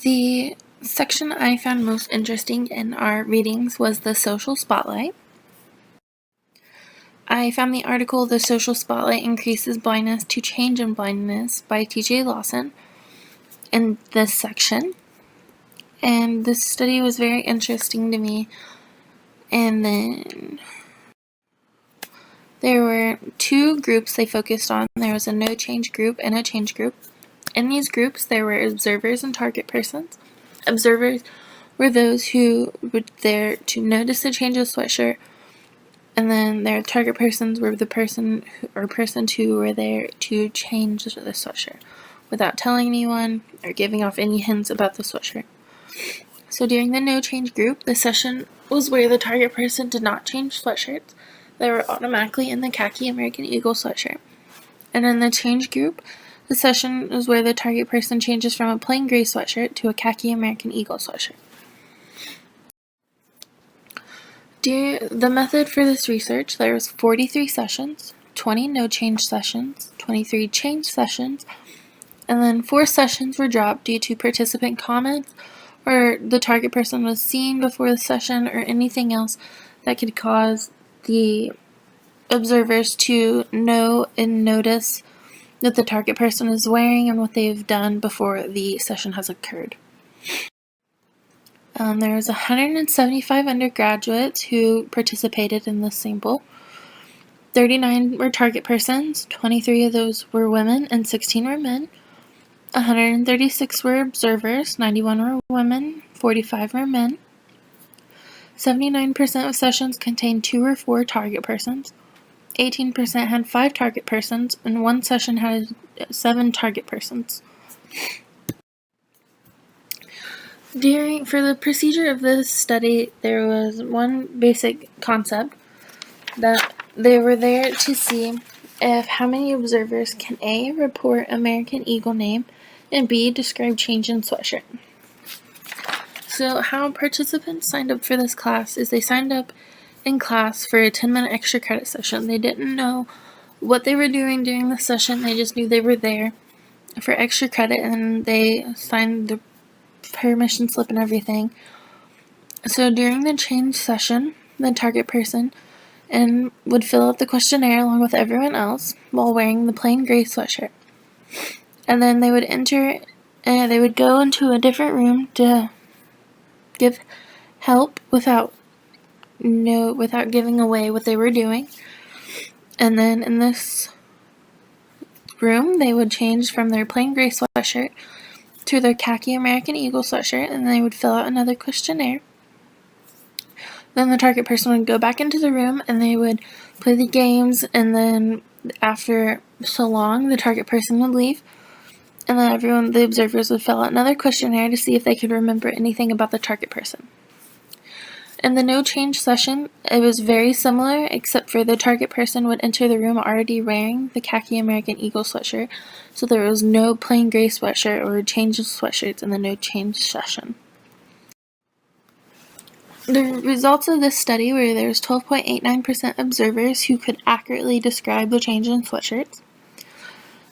The section I found most interesting in our readings was the social spotlight. I found the article, "The Social Spotlight Increases Blindness to Change in Blindness" by T.J. Lawson in this section. And this study was very interesting to me. And then there were two groups they focused on. There was a no change group and a change group. In these groups, there were observers and target persons. Observers were those who were there to notice the change of sweatshirt, and then their target persons were the persons who were there to change the sweatshirt without telling anyone or giving off any hints about the sweatshirt. So during the no change group, the session was where the target person did not change sweatshirts. They were automatically in the khaki American Eagle sweatshirt. And in the change group, the session is where the target person changes from a plain gray sweatshirt to a khaki American Eagle sweatshirt. The method for this research, there was 43 sessions, 20 no-change sessions, 23 change sessions, and then 4 sessions were dropped due to participant comments, or the target person was seen before the session, or anything else that could cause the observers to know and notice that the target person is wearing and what they've done before the session has occurred. There was 175 undergraduates who participated in this sample. 39 were target persons, 23 of those were women, and 16 were men. 136 were observers, 91 were women, 45 were men. 79% of sessions contained 2 or 4 target persons. 18% had 5 target persons, and 1 session had 7 target persons. For the procedure of this study, there was one basic concept that they were there to see if how many observers can A, report American Eagle name, and B, describe change in sweatshirt. So how participants signed up for this class is they signed up in class for a 10-minute extra credit session. They didn't know what they were doing during the session, they just knew they were there for extra credit, and they signed the permission slip and everything. So during the change session, the target person would fill out the questionnaire along with everyone else while wearing the plain gray sweatshirt. And then they would they would go into a different room to give help without giving away what they were doing. And then in this room, they would change from their plain gray sweatshirt to their khaki American Eagle sweatshirt, and they would fill out another questionnaire. Then the target person would go back into the room and they would play the games, and then after so long, the target person would leave, and then the observers would fill out another questionnaire to see if they could remember anything about the target person. In the no change session, it was very similar, except for the target person would enter the room already wearing the khaki American Eagle sweatshirt, so there was no plain gray sweatshirt or change of sweatshirts in the no change session. The results of this study were there was 12.89% observers who could accurately describe the change in sweatshirts,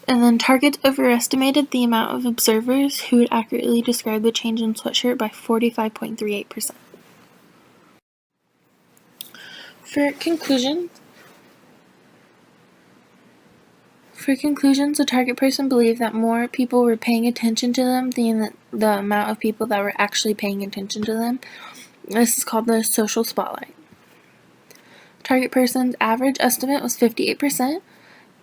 and then targets overestimated the amount of observers who would accurately describe the change in sweatshirt by 45.38%. For conclusions, the target person believed that more people were paying attention to them than the amount of people that were actually paying attention to them. This is called the social spotlight. Target person's average estimate was 58%,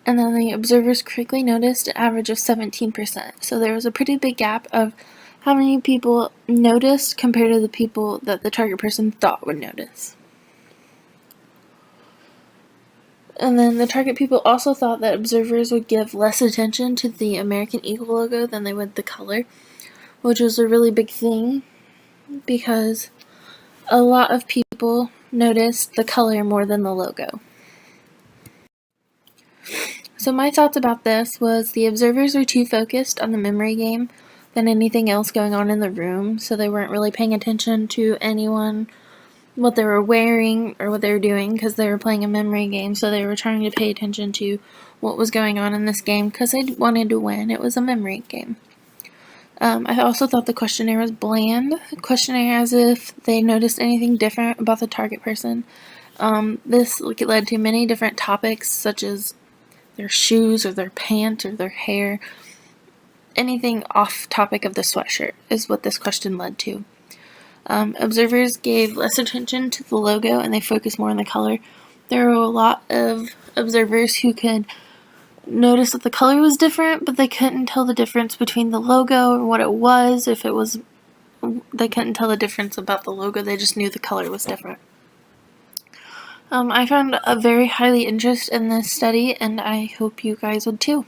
and then the observers quickly noticed an average of 17%. So there was a pretty big gap of how many people noticed compared to the people that the target person thought would notice. And then the target people also thought that observers would give less attention to the American Eagle logo than they would the color, which was a really big thing because a lot of people noticed the color more than the logo. So my thoughts about this was the observers were too focused on the memory game than anything else going on in the room, so they weren't really paying attention to anyone, what they were wearing or what they were doing, because they were playing a memory game, so they were trying to pay attention to what was going on in this game because they wanted to win. It was a memory game. I also thought the questionnaire was bland. Questionnaire as if they noticed anything different about the target person. This led to many different topics, such as their shoes or their pants or their hair. Anything off topic of the sweatshirt is what this question led to. Observers gave less attention to the logo and they focused more on the color. There were a lot of observers who could notice that the color was different, but they couldn't tell the difference between the logo or what it was. They couldn't tell the difference about the logo, they just knew the color was different. I found a very highly interest in this study, and I hope you guys would too.